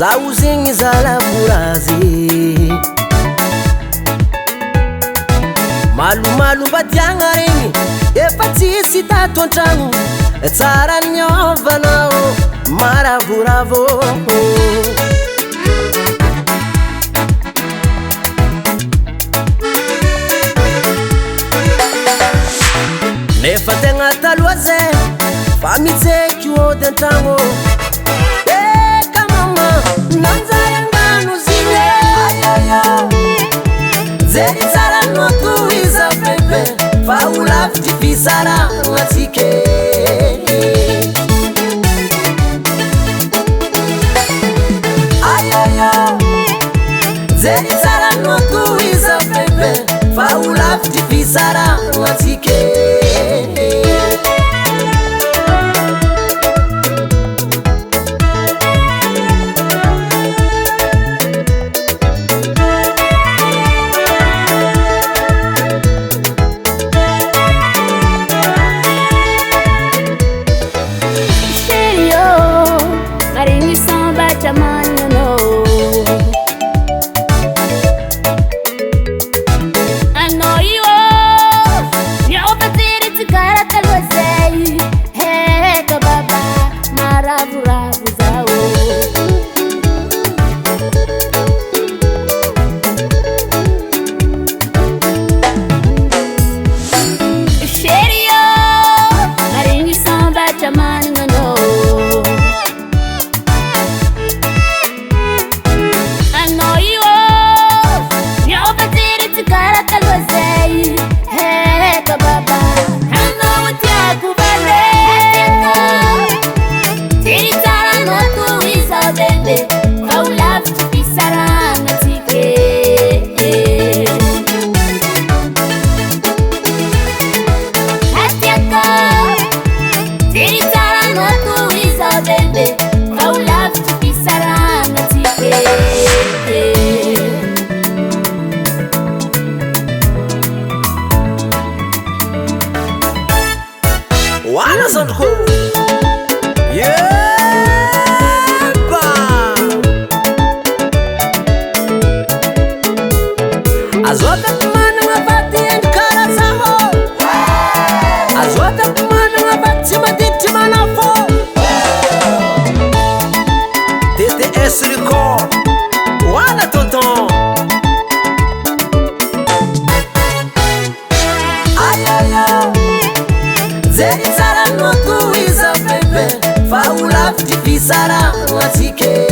zaho zegny zalaborazy malomalo mbadiagna regny efa tsisy tato an-tragno tsara niovanao maravoravo nefa tegna taloha zay fa mitseky ody an-tragno eka mama nanjary angano zigny zeny tsara notoiza pepe fa ho lavitry fisarahagna tsika zeny tsara notoiza pepe fa ho lavitry fisarahagna tsika Wala sandko yeba azota kumana ngabati enkara saho azota kumana ngabati maditi manafo TTS record wala tonton zeny tsara notoiza pepe fa ho lavitry fisarahagna tsika